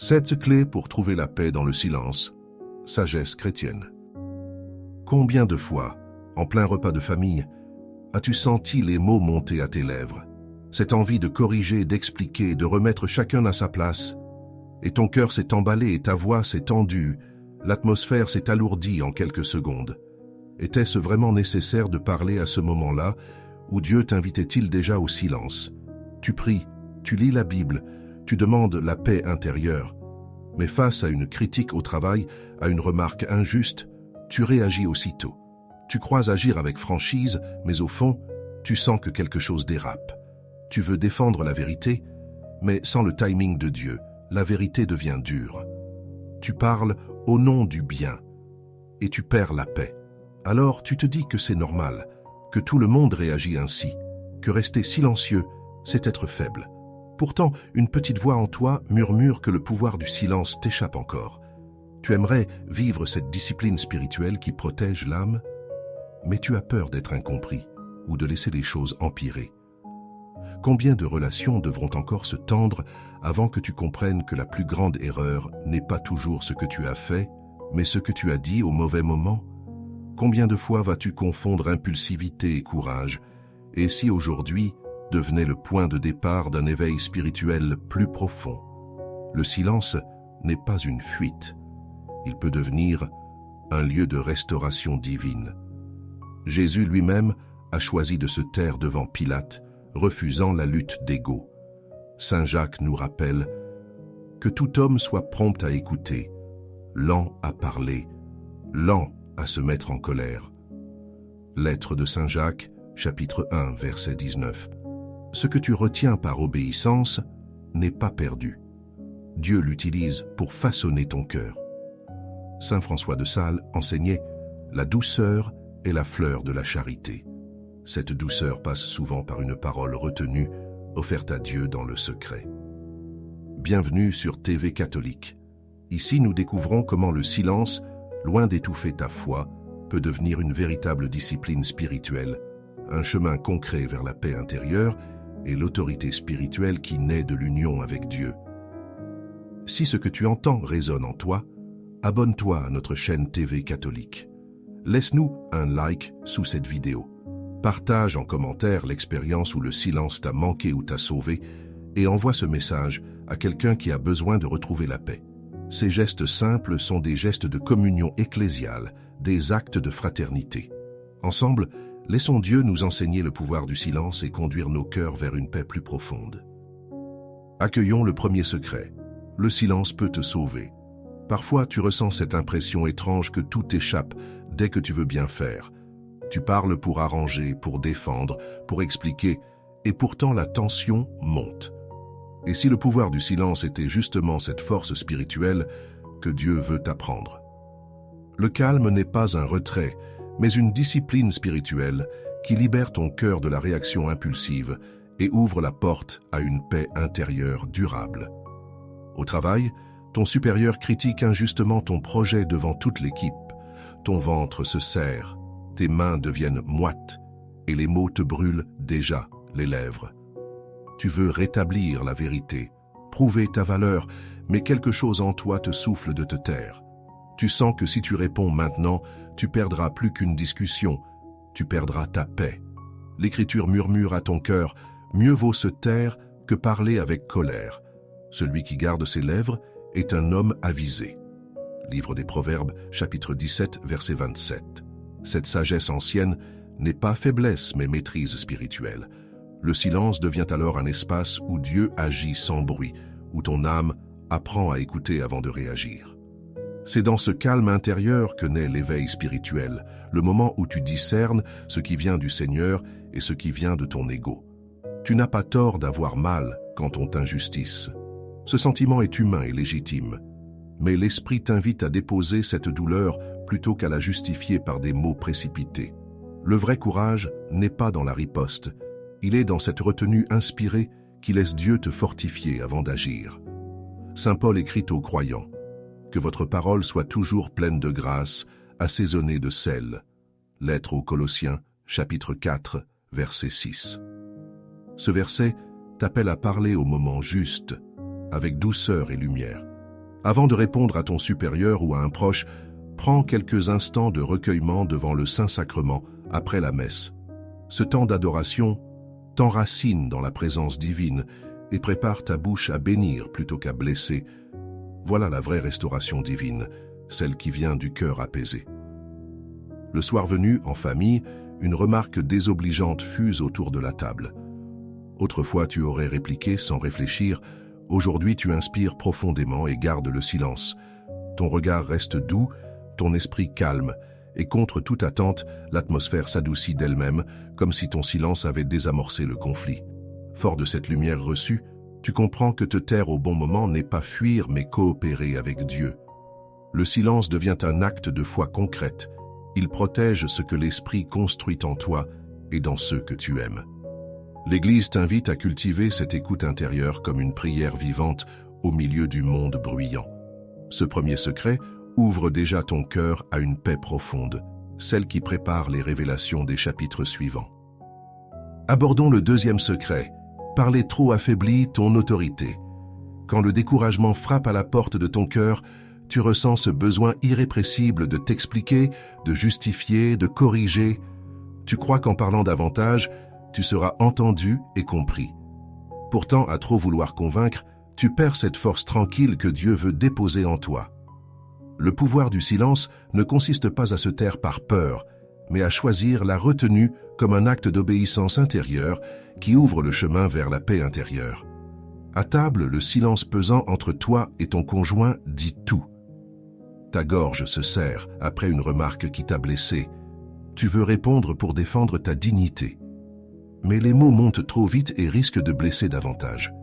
7 clés pour trouver la paix dans le silence. Sagesse chrétienne. Combien de fois, en plein repas de famille, as-tu senti les mots monter à tes lèvres, cette envie de corriger, d'expliquer, de remettre chacun à sa place, et ton cœur s'est emballé et ta voix s'est tendue, l'atmosphère s'est alourdie en quelques secondes. Était-ce vraiment nécessaire de parler à ce moment-là, où Dieu t'invitait-il déjà au silence? Tu pries, tu lis la Bible, tu demandes la paix intérieure. Mais face à une critique au travail, à une remarque injuste, tu réagis aussitôt. Tu crois agir avec franchise, mais au fond, tu sens que quelque chose dérape. Tu veux défendre la vérité, mais sans le timing de Dieu, la vérité devient dure. Tu parles au nom du bien, et tu perds la paix. Alors tu te dis que c'est normal, que tout le monde réagit ainsi, que rester silencieux, c'est être faible. Pourtant, une petite voix en toi murmure que le pouvoir du silence t'échappe encore. Tu aimerais vivre cette discipline spirituelle qui protège l'âme, mais tu as peur d'être incompris ou de laisser les choses empirer. Combien de relations devront encore se tendre avant que tu comprennes que la plus grande erreur n'est pas toujours ce que tu as fait, mais ce que tu as dit au mauvais moment? Combien de fois vas-tu confondre impulsivité et courage? Et si aujourd'hui devenait le point de départ d'un éveil spirituel plus profond? Le silence n'est pas une fuite. Il peut devenir un lieu de restauration divine. Jésus lui-même a choisi de se taire devant Pilate, refusant la lutte d'ego. Saint Jacques nous rappelle que tout homme soit prompt à écouter, lent à parler, lent à se mettre en colère. Lettre de Saint Jacques, chapitre 1, verset 19. Ce que tu retiens par obéissance n'est pas perdu. Dieu l'utilise pour façonner ton cœur. Saint François de Sales enseignait « La douceur est la fleur de la charité ». Cette douceur passe souvent par une parole retenue, offerte à Dieu dans le secret. Bienvenue sur TV Catholique. Ici, nous découvrons comment le silence, loin d'étouffer ta foi, peut devenir une véritable discipline spirituelle, un chemin concret vers la paix intérieure et l'autorité spirituelle qui naît de l'union avec Dieu. Si ce que tu entends résonne en toi, abonne-toi à notre chaîne TV Catholique. Laisse-nous un like sous cette vidéo. Partage en commentaire l'expérience où le silence t'a manqué ou t'a sauvé et envoie ce message à quelqu'un qui a besoin de retrouver la paix. Ces gestes simples sont des gestes de communion ecclésiale, des actes de fraternité. Ensemble, laissons Dieu nous enseigner le pouvoir du silence et conduire nos cœurs vers une paix plus profonde. Accueillons le premier secret. Le silence peut te sauver. Parfois, tu ressens cette impression étrange que tout échappe dès que tu veux bien faire. Tu parles pour arranger, pour défendre, pour expliquer, et pourtant la tension monte. Et si le pouvoir du silence était justement cette force spirituelle que Dieu veut t'apprendre? Le calme n'est pas un retrait, mais une discipline spirituelle qui libère ton cœur de la réaction impulsive et ouvre la porte à une paix intérieure durable. Au travail, ton supérieur critique injustement ton projet devant toute l'équipe. Ton ventre se serre, tes mains deviennent moites et les mots te brûlent déjà les lèvres. Tu veux rétablir la vérité, prouver ta valeur, mais quelque chose en toi te souffle de te taire. Tu sens que si tu réponds maintenant, tu perdras plus qu'une discussion, tu perdras ta paix. L'Écriture murmure à ton cœur, mieux vaut se taire que parler avec colère. Celui qui garde ses lèvres est un homme avisé. Livre des Proverbes, chapitre 17, verset 27. Cette sagesse ancienne n'est pas faiblesse, mais maîtrise spirituelle. Le silence devient alors un espace où Dieu agit sans bruit, où ton âme apprend à écouter avant de réagir. C'est dans ce calme intérieur que naît l'éveil spirituel, le moment où tu discernes ce qui vient du Seigneur et ce qui vient de ton ego. Tu n'as pas tort d'avoir mal quand on t'injustice. Ce sentiment est humain et légitime, mais l'Esprit t'invite à déposer cette douleur plutôt qu'à la justifier par des mots précipités. Le vrai courage n'est pas dans la riposte, il est dans cette retenue inspirée qui laisse Dieu te fortifier avant d'agir. Saint Paul écrit aux croyants « Que votre parole soit toujours pleine de grâce, assaisonnée de sel. » Lettre aux Colossiens, chapitre 4, verset 6. Ce verset t'appelle à parler au moment juste, avec douceur et lumière. Avant de répondre à ton supérieur ou à un proche, prends quelques instants de recueillement devant le Saint-Sacrement après la messe. Ce temps d'adoration t'enracine dans la présence divine et prépare ta bouche à bénir plutôt qu'à blesser. Voilà la vraie restauration divine, celle qui vient du cœur apaisé. Le soir venu, en famille, une remarque désobligeante fuse autour de la table. Autrefois, tu aurais répliqué sans réfléchir. Aujourd'hui, tu inspires profondément et gardes le silence. Ton regard reste doux, ton esprit calme, et contre toute attente, l'atmosphère s'adoucit d'elle-même, comme si ton silence avait désamorcé le conflit. Fort de cette lumière reçue, tu comprends que te taire au bon moment n'est pas fuir, mais coopérer avec Dieu. Le silence devient un acte de foi concrète. Il protège ce que l'Esprit construit en toi et dans ceux que tu aimes. L'Église t'invite à cultiver cette écoute intérieure comme une prière vivante au milieu du monde bruyant. Ce premier secret ouvre déjà ton cœur à une paix profonde, celle qui prépare les révélations des chapitres suivants. Abordons le deuxième secret. Parler trop affaiblit ton autorité. Quand le découragement frappe à la porte de ton cœur, tu ressens ce besoin irrépressible de t'expliquer, de justifier, de corriger. Tu crois qu'en parlant davantage, tu seras entendu et compris. Pourtant, à trop vouloir convaincre, tu perds cette force tranquille que Dieu veut déposer en toi. Le pouvoir du silence ne consiste pas à se taire par peur, mais à choisir la retenue comme un acte d'obéissance intérieure qui ouvre le chemin vers la paix intérieure. À table, le silence pesant entre toi et ton conjoint dit tout. Ta gorge se serre après une remarque qui t'a blessé. Tu veux répondre pour défendre ta dignité. Mais les mots montent trop vite et risquent de blesser davantage.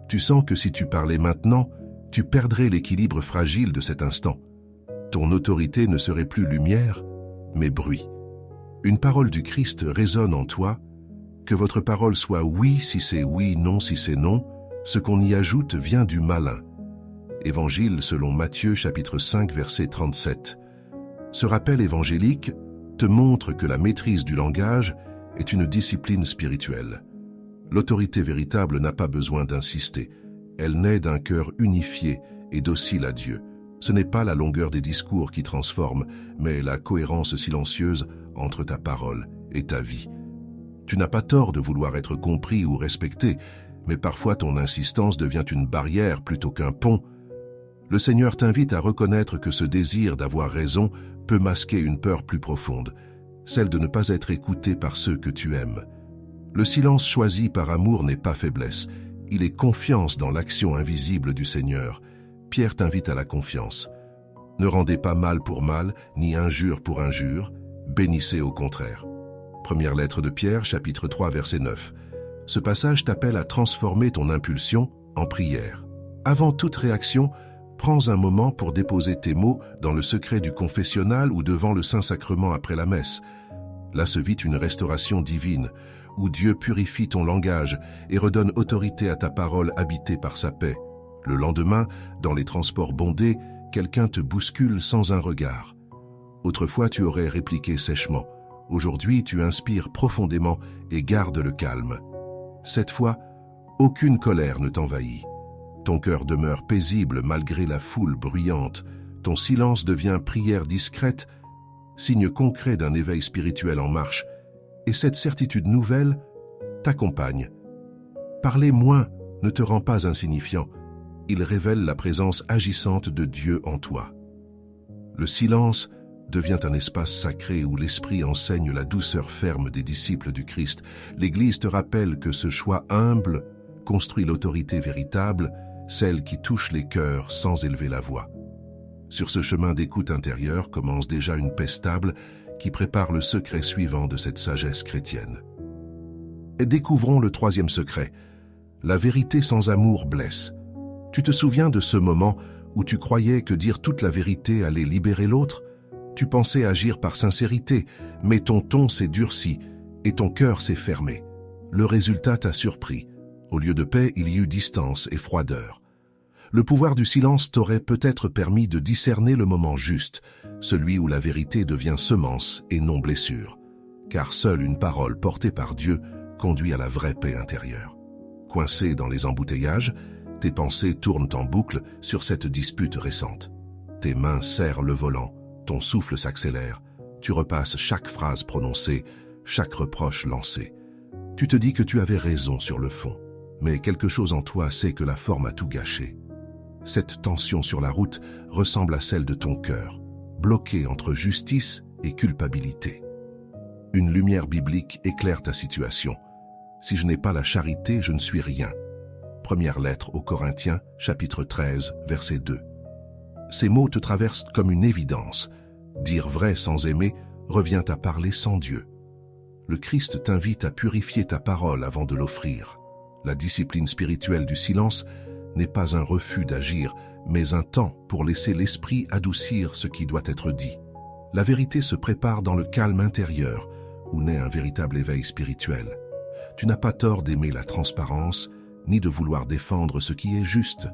Tu sens que si tu parlais maintenant, tu perdrais l'équilibre fragile de cet instant. Ton autorité ne serait plus lumière, mais bruit. Une parole du Christ résonne en toi. Que votre parole soit oui si c'est oui, non si c'est non, ce qu'on y ajoute vient du malin. Évangile selon Matthieu chapitre 5 verset 37. Ce rappel évangélique te montre que la maîtrise du langage est une discipline spirituelle. L'autorité véritable n'a pas besoin d'insister. Elle naît d'un cœur unifié et docile à Dieu. Ce n'est pas la longueur des discours qui transforme, mais la cohérence silencieuse entre ta parole et ta vie. Tu n'as pas tort de vouloir être compris ou respecté, mais parfois ton insistance devient une barrière plutôt qu'un pont. Le Seigneur t'invite à reconnaître que ce désir d'avoir raison peut masquer une peur plus profonde, celle de ne pas être écouté par ceux que tu aimes. Le silence choisi par amour n'est pas faiblesse, il est confiance dans l'action invisible du Seigneur. Pierre t'invite à la confiance. Ne rendez pas mal pour mal, ni injure pour injure, bénissez au contraire. Première lettre de Pierre, chapitre 3, verset 9. Ce passage t'appelle à transformer ton impulsion en prière. Avant toute réaction, prends un moment pour déposer tes mots dans le secret du confessionnal ou devant le Saint-Sacrement après la messe. Là se vit une restauration divine, où Dieu purifie ton langage et redonne autorité à ta parole habitée par sa paix. Le lendemain, dans les transports bondés, quelqu'un te bouscule sans un regard. Autrefois, tu aurais répliqué sèchement. Aujourd'hui, tu inspires profondément et gardes le calme. Cette fois, aucune colère ne t'envahit. Ton cœur demeure paisible malgré la foule bruyante. Ton silence devient prière discrète, signe concret d'un éveil spirituel en marche. Et cette certitude nouvelle t'accompagne. Parler moins ne te rend pas insignifiant. Il révèle la présence agissante de Dieu en toi. Le silence devient un espace sacré où l'Esprit enseigne la douceur ferme des disciples du Christ. L'Église te rappelle que ce choix humble construit l'autorité véritable, celle qui touche les cœurs sans élever la voix. Sur ce chemin d'écoute intérieure commence déjà une paix stable qui prépare le secret suivant de cette sagesse chrétienne. Et découvrons le troisième secret. La vérité sans amour blesse. Tu te souviens de ce moment où tu croyais que dire toute la vérité allait libérer l'autre? Tu pensais agir par sincérité, mais ton ton s'est durci et ton cœur s'est fermé. Le résultat t'a surpris. Au lieu de paix, il y eut distance et froideur. Le pouvoir du silence t'aurait peut-être permis de discerner le moment juste, celui où la vérité devient semence et non blessure, car seule une parole portée par Dieu conduit à la vraie paix intérieure. Coincé dans les embouteillages, Tes pensées tournent en boucle sur cette dispute récente. Tes mains serrent le volant, ton souffle s'accélère, tu repasses chaque phrase prononcée, chaque reproche lancé. Tu te dis que tu avais raison sur le fond, mais quelque chose en toi sait que la forme a tout gâché. Cette tension sur la route ressemble à celle de ton cœur, bloqué entre justice et culpabilité. Une lumière biblique éclaire ta situation. Si je n'ai pas la charité, je ne suis rien. Première lettre aux Corinthiens, chapitre 13, verset 2. Ces mots te traversent comme une évidence. Dire vrai sans aimer revient à parler sans Dieu. Le Christ t'invite à purifier ta parole avant de l'offrir. La discipline spirituelle du silence n'est pas un refus d'agir, mais un temps pour laisser l'esprit adoucir ce qui doit être dit. La vérité se prépare dans le calme intérieur, où naît un véritable éveil spirituel. Tu n'as pas tort d'aimer la transparence, ni de vouloir défendre ce qui est juste.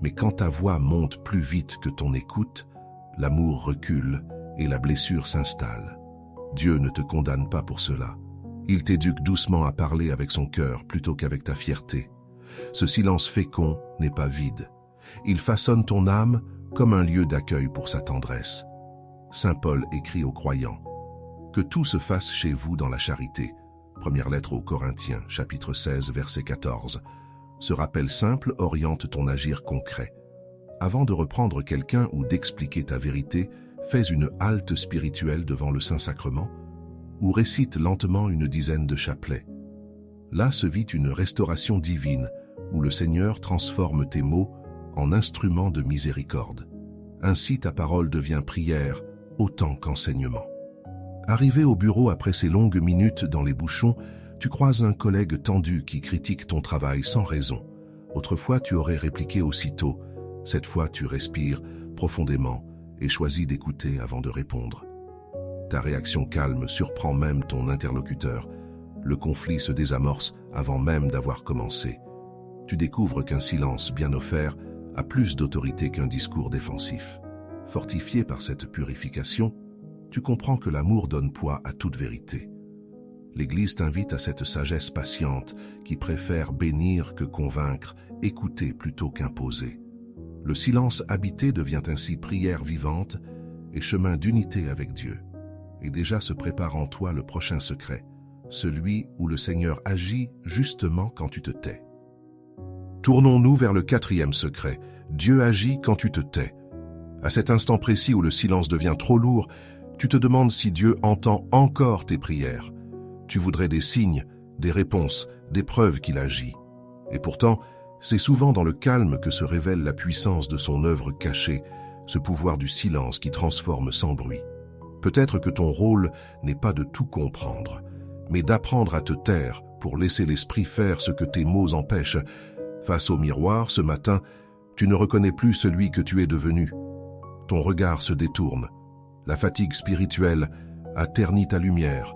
Mais quand ta voix monte plus vite que ton écoute, l'amour recule et la blessure s'installe. Dieu ne te condamne pas pour cela. Il t'éduque doucement à parler avec son cœur plutôt qu'avec ta fierté. Ce silence fécond n'est pas vide. Il façonne ton âme comme un lieu d'accueil pour sa tendresse. Saint Paul écrit aux croyants « Que tout se fasse chez vous dans la charité ». Première lettre aux Corinthiens, chapitre 16, verset 14. Ce rappel simple oriente ton agir concret. Avant de reprendre quelqu'un ou d'expliquer ta vérité, fais une halte spirituelle devant le Saint-Sacrement ou récite lentement une dizaine de chapelets. Là se vit une restauration divine où le Seigneur transforme tes mots en instruments de miséricorde. Ainsi ta parole devient prière autant qu'enseignement. Arrivé au bureau après ces longues minutes dans les bouchons, tu croises un collègue tendu qui critique ton travail sans raison. Autrefois, tu aurais répliqué aussitôt. Cette fois, tu respires profondément et choisis d'écouter avant de répondre. Ta réaction calme surprend même ton interlocuteur. Le conflit se désamorce avant même d'avoir commencé. Tu découvres qu'un silence bien offert a plus d'autorité qu'un discours défensif. Fortifié par cette purification, tu comprends que l'amour donne poids à toute vérité. L'Église t'invite à cette sagesse patiente qui préfère bénir que convaincre, écouter plutôt qu'imposer. Le silence habité devient ainsi prière vivante et chemin d'unité avec Dieu. Et déjà se prépare en toi le prochain secret, celui où le Seigneur agit justement quand tu te tais. Tournons-nous vers le 4e secret. Dieu agit quand tu te tais. À cet instant précis où le silence devient trop lourd, tu te demandes si Dieu entend encore tes prières. Tu voudrais des signes, des réponses, des preuves qu'il agit. Et pourtant, c'est souvent dans le calme que se révèle la puissance de son œuvre cachée, ce pouvoir du silence qui transforme sans bruit. Peut-être que ton rôle n'est pas de tout comprendre, mais d'apprendre à te taire pour laisser l'esprit faire ce que tes mots empêchent. Face au miroir, ce matin, tu ne reconnais plus celui que tu es devenu. Ton regard se détourne. La fatigue spirituelle a terni ta lumière.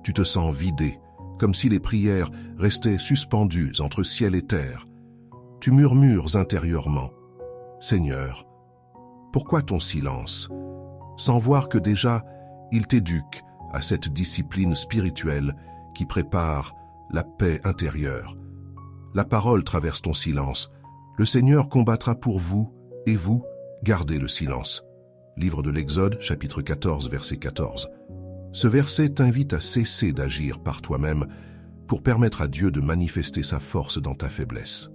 Tu te sens vidé, comme si les prières restaient suspendues entre ciel et terre. Tu murmures intérieurement « Seigneur, pourquoi ton silence ?» sans voir que déjà, il t'éduque à cette discipline spirituelle qui prépare la paix intérieure. La parole traverse ton silence. Le Seigneur combattra pour vous, et vous, gardez le silence. Livre de l'Exode, chapitre 14, verset 14. Ce verset t'invite à cesser d'agir par toi-même pour permettre à Dieu de manifester sa force dans ta faiblesse.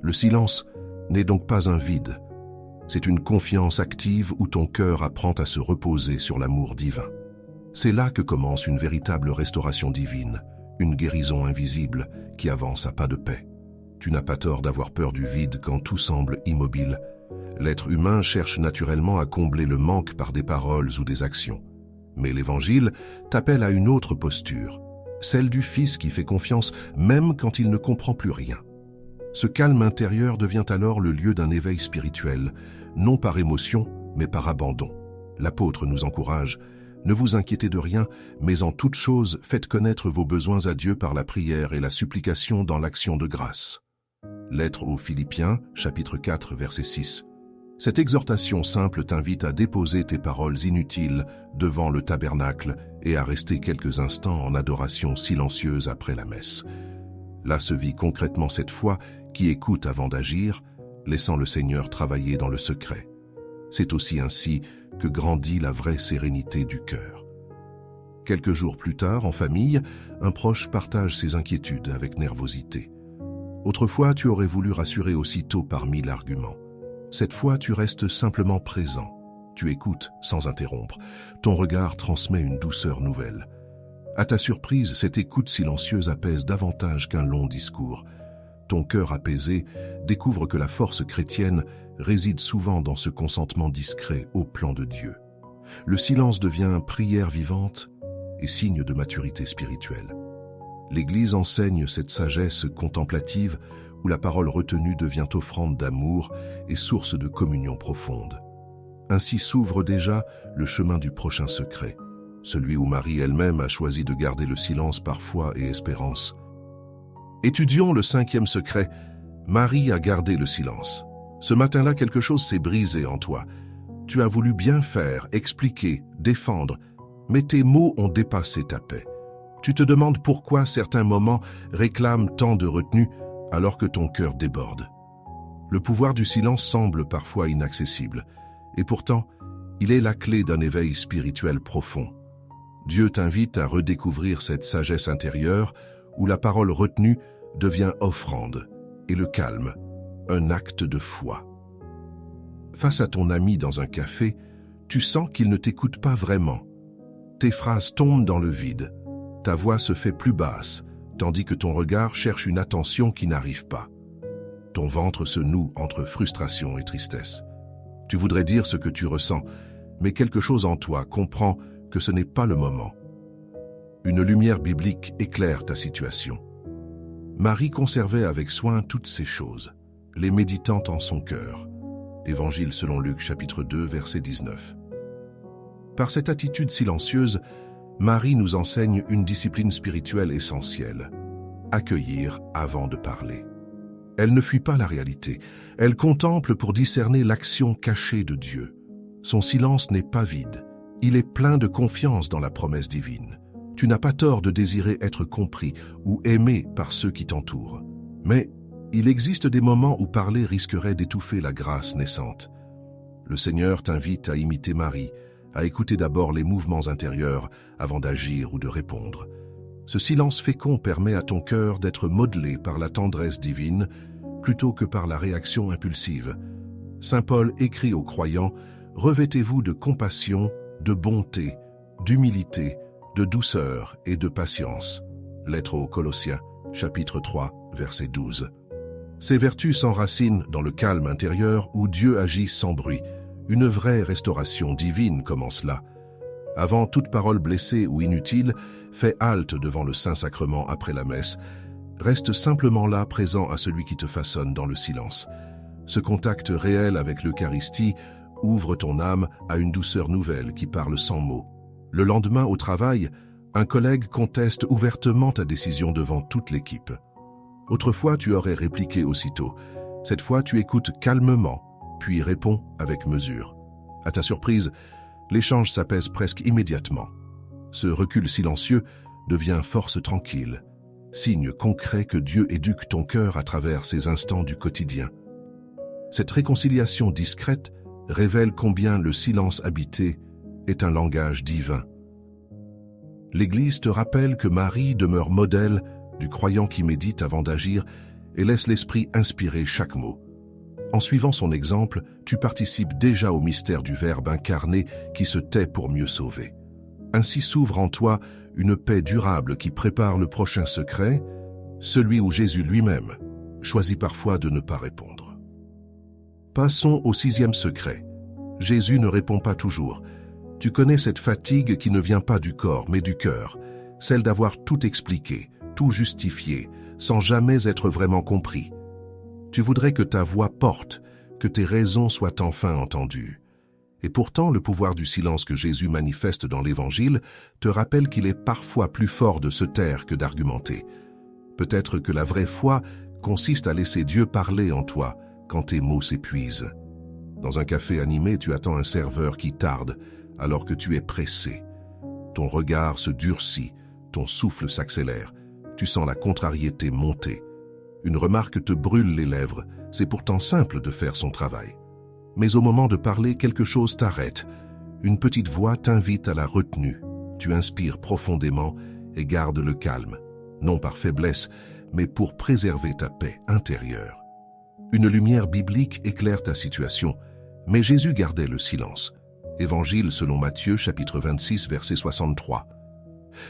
Le silence n'est donc pas un vide. C'est une confiance active où ton cœur apprend à se reposer sur l'amour divin. C'est là que commence une véritable restauration divine, une guérison invisible qui avance à pas de paix. Tu n'as pas tort d'avoir peur du vide quand tout semble immobile. L'être humain cherche naturellement à combler le manque par des paroles ou des actions. Mais l'Évangile t'appelle à une autre posture, celle du Fils qui fait confiance même quand il ne comprend plus rien. Ce calme intérieur devient alors le lieu d'un éveil spirituel, non par émotion, mais par abandon. L'apôtre nous encourage « Ne vous inquiétez de rien, mais en toute chose, faites connaître vos besoins à Dieu par la prière et la supplication dans l'action de grâce. » Lettre aux Philippiens, chapitre 4, verset 6. Cette exhortation simple t'invite à déposer tes paroles inutiles devant le tabernacle et à rester quelques instants en adoration silencieuse après la messe. Là se vit concrètement cette foi qui écoute avant d'agir, laissant le Seigneur travailler dans le secret. C'est aussi ainsi que grandit la vraie sérénité du cœur. Quelques jours plus tard, en famille, un proche partage ses inquiétudes avec nervosité. Autrefois, tu aurais voulu rassurer aussitôt par 1000 arguments. Cette fois, tu restes simplement présent. Tu écoutes sans interrompre. Ton regard transmet une douceur nouvelle. À ta surprise, cette écoute silencieuse apaise davantage qu'un long discours. Ton cœur apaisé découvre que la force chrétienne réside souvent dans ce consentement discret au plan de Dieu. Le silence devient prière vivante et signe de maturité spirituelle. L'Église enseigne cette sagesse contemplative où la parole retenue devient offrande d'amour et source de communion profonde. Ainsi s'ouvre déjà le chemin du prochain secret, celui où Marie elle-même a choisi de garder le silence par foi et espérance. Étudions le 5e secret. Marie a gardé le silence. Ce matin-là, quelque chose s'est brisé en toi. Tu as voulu bien faire, expliquer, défendre, mais tes mots ont dépassé ta paix. Tu te demandes pourquoi certains moments réclament tant de retenue alors que ton cœur déborde. Le pouvoir du silence semble parfois inaccessible, et pourtant, il est la clé d'un éveil spirituel profond. Dieu t'invite à redécouvrir cette sagesse intérieure où la parole retenue devient offrande et le calme, un acte de foi. Face à ton ami dans un café, tu sens qu'il ne t'écoute pas vraiment. Tes phrases tombent dans le vide. Ta voix se fait plus basse, tandis que ton regard cherche une attention qui n'arrive pas. Ton ventre se noue entre frustration et tristesse. Tu voudrais dire ce que tu ressens, mais quelque chose en toi comprend que ce n'est pas le moment. Une lumière biblique éclaire ta situation. Marie conservait avec soin toutes ces choses, les méditant en son cœur. Évangile selon Luc, chapitre 2, verset 19. Par cette attitude silencieuse, Marie nous enseigne une discipline spirituelle essentielle, accueillir avant de parler. Elle ne fuit pas la réalité, elle contemple pour discerner l'action cachée de Dieu. Son silence n'est pas vide, il est plein de confiance dans la promesse divine. Tu n'as pas tort de désirer être compris ou aimé par ceux qui t'entourent. Mais il existe des moments où parler risquerait d'étouffer la grâce naissante. Le Seigneur t'invite à imiter Marie, à écouter d'abord les mouvements intérieurs avant d'agir ou de répondre. Ce silence fécond permet à ton cœur d'être modelé par la tendresse divine plutôt que par la réaction impulsive. Saint Paul écrit aux croyants « Revêtez-vous de compassion, de bonté, d'humilité, de douceur et de patience. » Lettre aux Colossiens, chapitre 3, verset 12. Ces vertus s'enracinent dans le calme intérieur où Dieu agit sans bruit. Une vraie restauration divine commence là. Avant toute parole blessée ou inutile, fais halte devant le Saint-Sacrement après la messe. Reste simplement là, présent à celui qui te façonne dans le silence. Ce contact réel avec l'Eucharistie ouvre ton âme à une douceur nouvelle qui parle sans mots. Le lendemain, au travail, un collègue conteste ouvertement ta décision devant toute l'équipe. Autrefois, tu aurais répliqué aussitôt. Cette fois, tu écoutes calmement, puis réponds avec mesure. À ta surprise, l'échange s'apaise presque immédiatement. Ce recul silencieux devient force tranquille, signe concret que Dieu éduque ton cœur à travers ces instants du quotidien. Cette réconciliation discrète révèle combien le silence habité est un langage divin. L'Église te rappelle que Marie demeure modèle du croyant qui médite avant d'agir et laisse l'esprit inspirer chaque mot. En suivant son exemple, tu participes déjà au mystère du Verbe incarné qui se tait pour mieux sauver. Ainsi s'ouvre en toi une paix durable qui prépare le prochain secret, celui où Jésus lui-même choisit parfois de ne pas répondre. Passons au 6e secret. Jésus ne répond pas toujours. Tu connais cette fatigue qui ne vient pas du corps mais du cœur, celle d'avoir tout expliqué, tout justifié, sans jamais être vraiment compris. Tu voudrais que ta voix porte, que tes raisons soient enfin entendues. Et pourtant, le pouvoir du silence que Jésus manifeste dans l'Évangile te rappelle qu'il est parfois plus fort de se taire que d'argumenter. Peut-être que la vraie foi consiste à laisser Dieu parler en toi quand tes mots s'épuisent. Dans un café animé, tu attends un serveur qui tarde, alors que tu es pressé. Ton regard se durcit, ton souffle s'accélère, tu sens la contrariété monter. Une remarque te brûle les lèvres, c'est pourtant simple de faire son travail. Mais au moment de parler, quelque chose t'arrête. Une petite voix t'invite à la retenue. Tu inspires profondément et gardes le calme, non par faiblesse, mais pour préserver ta paix intérieure. Une lumière biblique éclaire ta situation, mais Jésus gardait le silence. Évangile selon Matthieu, chapitre 26, verset 63.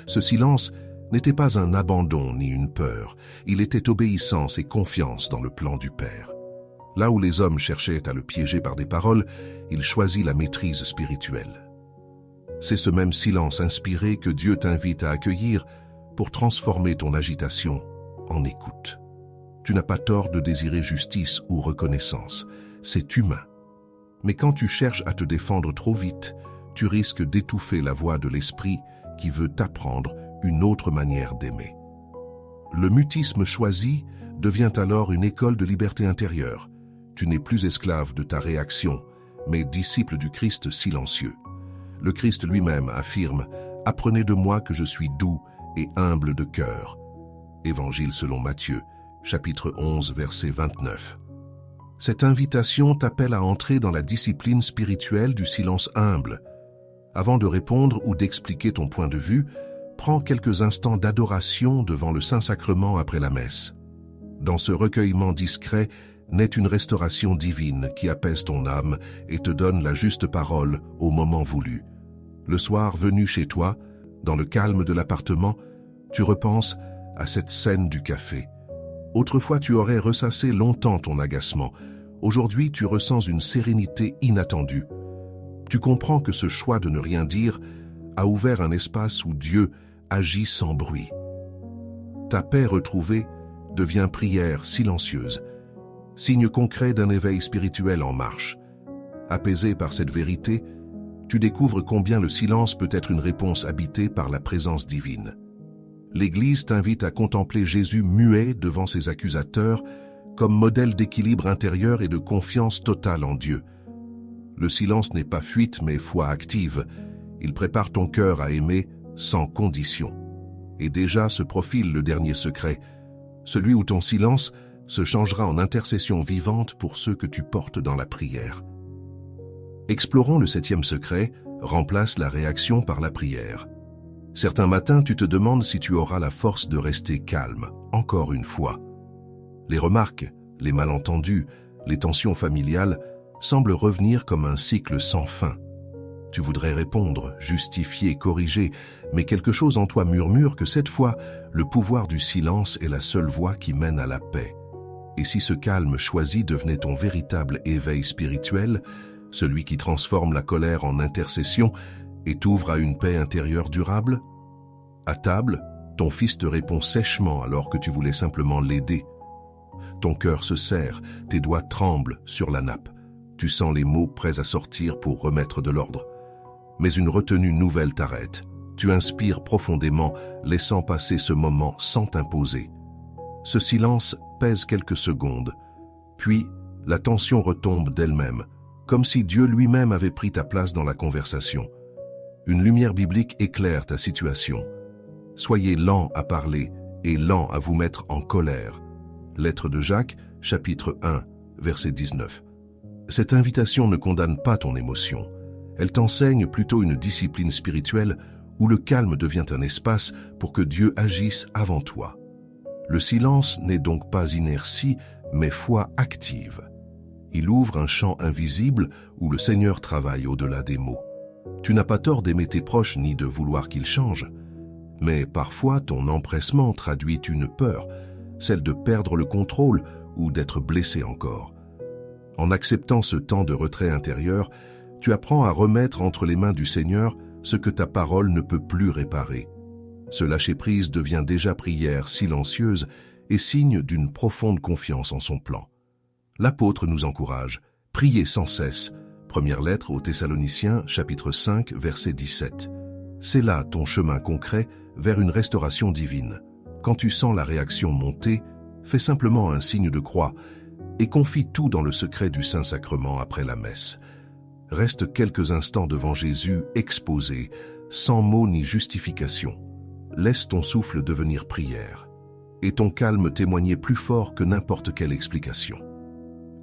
Ce silence n'était pas un abandon ni une peur, il était obéissance et confiance dans le plan du Père. Là où les hommes cherchaient à le piéger par des paroles, il choisit la maîtrise spirituelle. C'est ce même silence inspiré que Dieu t'invite à accueillir pour transformer ton agitation en écoute. Tu n'as pas tort de désirer justice ou reconnaissance, c'est humain. Mais quand tu cherches à te défendre trop vite, tu risques d'étouffer la voix de l'esprit qui veut t'apprendre une autre manière d'aimer. Le mutisme choisi devient alors une école de liberté intérieure. Tu n'es plus esclave de ta réaction, mais disciple du Christ silencieux. Le Christ lui-même affirme « Apprenez de moi que je suis doux et humble de cœur ». Évangile selon Matthieu, chapitre 11, verset 29. Cette invitation t'appelle à entrer dans la discipline spirituelle du silence humble. Avant de répondre ou d'expliquer ton point de vue, prends quelques instants d'adoration devant le Saint-Sacrement après la messe. Dans ce recueillement discret, naît une restauration divine qui apaise ton âme et te donne la juste parole au moment voulu. Le soir venu chez toi, dans le calme de l'appartement, tu repenses à cette scène du café. Autrefois, tu aurais ressassé longtemps ton agacement. Aujourd'hui, tu ressens une sérénité inattendue. Tu comprends que ce choix de ne rien dire a ouvert un espace où Dieu agit sans bruit. Ta paix retrouvée devient prière silencieuse, signe concret d'un éveil spirituel en marche. Apaisé par cette vérité, tu découvres combien le silence peut être une réponse habitée par la présence divine. L'Église t'invite à contempler Jésus muet devant ses accusateurs comme modèle d'équilibre intérieur et de confiance totale en Dieu. Le silence n'est pas fuite mais foi active. Il prépare ton cœur à aimer sans condition. Et déjà se profile le dernier secret, celui où ton silence se changera en intercession vivante pour ceux que tu portes dans la prière. Explorons le 7e secret, remplace la réaction par la prière. Certains matins, tu te demandes si tu auras la force de rester calme, encore une fois. Les remarques, les malentendus, les tensions familiales semblent revenir comme un cycle sans fin. Tu voudrais répondre, justifier, corriger, mais quelque chose en toi murmure que cette fois, le pouvoir du silence est la seule voie qui mène à la paix. Et si ce calme choisi devenait ton véritable éveil spirituel, celui qui transforme la colère en intercession et t'ouvre à une paix intérieure durable? À table, ton fils te répond sèchement alors que tu voulais simplement l'aider. Ton cœur se serre, tes doigts tremblent sur la nappe. Tu sens les mots prêts à sortir pour remettre de l'ordre. Mais une retenue nouvelle t'arrête. Tu inspires profondément, laissant passer ce moment sans t'imposer. Ce silence pèse quelques secondes. Puis, la tension retombe d'elle-même, comme si Dieu lui-même avait pris ta place dans la conversation. Une lumière biblique éclaire ta situation. Soyez lents à parler et lents à vous mettre en colère. Lettre de Jacques, chapitre 1, verset 19. Cette invitation ne condamne pas ton émotion. Elle t'enseigne plutôt une discipline spirituelle où le calme devient un espace pour que Dieu agisse avant toi. Le silence n'est donc pas inertie, mais foi active. Il ouvre un champ invisible où le Seigneur travaille au-delà des mots. Tu n'as pas tort d'aimer tes proches ni de vouloir qu'ils changent. Mais parfois, ton empressement traduit une peur, celle de perdre le contrôle ou d'être blessé encore. En acceptant ce temps de retrait intérieur, tu apprends à remettre entre les mains du Seigneur ce que ta parole ne peut plus réparer. Ce lâcher-prise devient déjà prière silencieuse et signe d'une profonde confiance en son plan. L'apôtre nous encourage, priez sans cesse. Première lettre aux Thessaloniciens, chapitre 5, verset 17. C'est là ton chemin concret vers une restauration divine. Quand tu sens la réaction monter, fais simplement un signe de croix et confie tout dans le secret du Saint-Sacrement après la messe. Reste quelques instants devant Jésus exposé, sans mots ni justification. Laisse ton souffle devenir prière. et ton calme témoignait plus fort que n'importe quelle explication.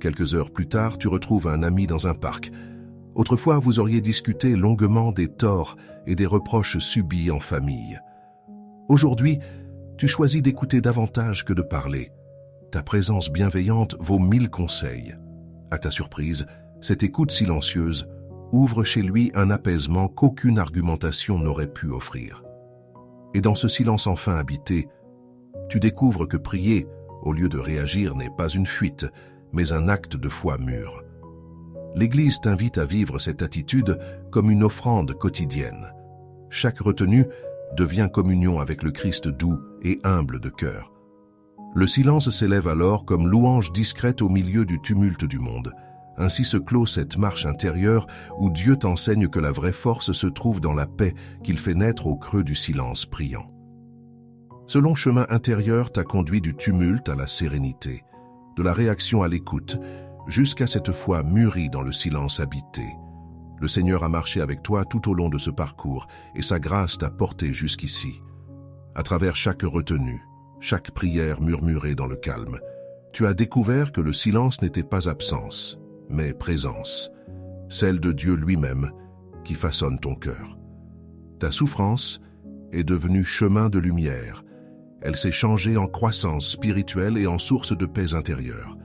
Quelques heures plus tard, tu retrouves un ami dans un parc. Autrefois, vous auriez discuté longuement des torts et des reproches subis en famille. Aujourd'hui, tu choisis d'écouter davantage que de parler. Ta présence bienveillante vaut 1000 conseils. À ta surprise, cette écoute silencieuse ouvre chez lui un apaisement qu'aucune argumentation n'aurait pu offrir. Et dans ce silence enfin habité, tu découvres que prier, au lieu de réagir, n'est pas une fuite, mais un acte de foi mûr. L'Église t'invite à vivre cette attitude comme une offrande quotidienne. Chaque retenue devient communion avec le Christ doux et humble de cœur. Le silence s'élève alors comme louange discrète au milieu du tumulte du monde. Ainsi se clôt cette marche intérieure où Dieu t'enseigne que la vraie force se trouve dans la paix qu'il fait naître au creux du silence priant. Ce long chemin intérieur t'a conduit du tumulte à la sérénité, de la réaction à l'écoute, jusqu'à cette foi mûrie dans le silence habité. Le Seigneur a marché avec toi tout au long de ce parcours et sa grâce t'a porté jusqu'ici. À travers chaque retenue, chaque prière murmurée dans le calme, tu as découvert que le silence n'était pas absence, mais présence, celle de Dieu lui-même qui façonne ton cœur. Ta souffrance est devenue chemin de lumière. Elle s'est changée en croissance spirituelle et en source de paix intérieure.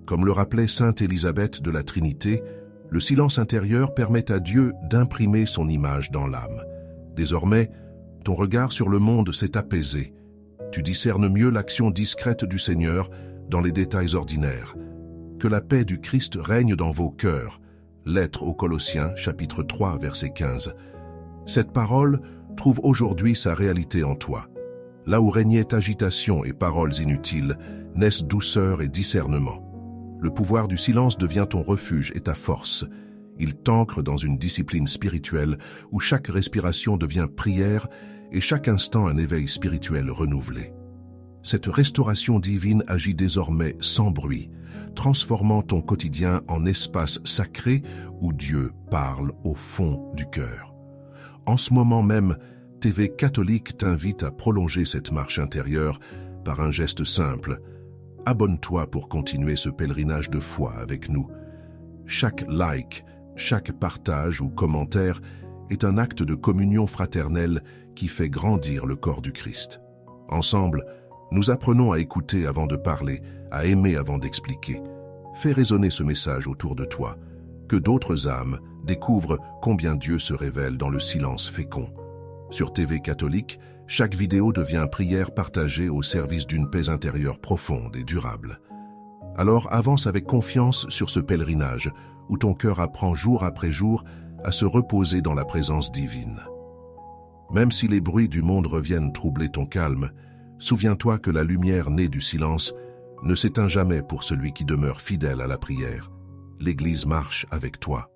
Comme le rappelait sainte Élisabeth de la Trinité, le silence intérieur permet à Dieu d'imprimer son image dans l'âme. Désormais, ton regard sur le monde s'est apaisé. Tu discernes mieux l'action discrète du Seigneur dans les détails ordinaires. Que la paix du Christ règne dans vos cœurs. Lettre aux Colossiens, chapitre 3, verset 15. Cette parole trouve aujourd'hui sa réalité en toi. Là où régnait agitation et paroles inutiles, naissent douceur et discernement. Le pouvoir du silence devient ton refuge et ta force. Il t'ancre dans une discipline spirituelle où chaque respiration devient prière et chaque instant un éveil spirituel renouvelé. Cette restauration divine agit désormais sans bruit, transformant ton quotidien en espace sacré où Dieu parle au fond du cœur. En ce moment même, TV Catholique t'invite à prolonger cette marche intérieure par un geste simple. Abonne-toi pour continuer ce pèlerinage de foi avec nous. Chaque like, chaque partage ou commentaire est un acte de communion fraternelle qui fait grandir le corps du Christ. Ensemble, nous apprenons à écouter avant de parler, à aimer avant d'expliquer. Fais résonner ce message autour de toi, que d'autres âmes découvrent combien Dieu se révèle dans le silence fécond. Sur TV Catholique, chaque vidéo devient prière partagée au service d'une paix intérieure profonde et durable. Alors avance avec confiance sur ce pèlerinage où ton cœur apprend jour après jour à se reposer dans la présence divine. Même si les bruits du monde reviennent troubler ton calme, souviens-toi que la lumière née du silence ne s'éteint jamais pour celui qui demeure fidèle à la prière. L'Église marche avec toi.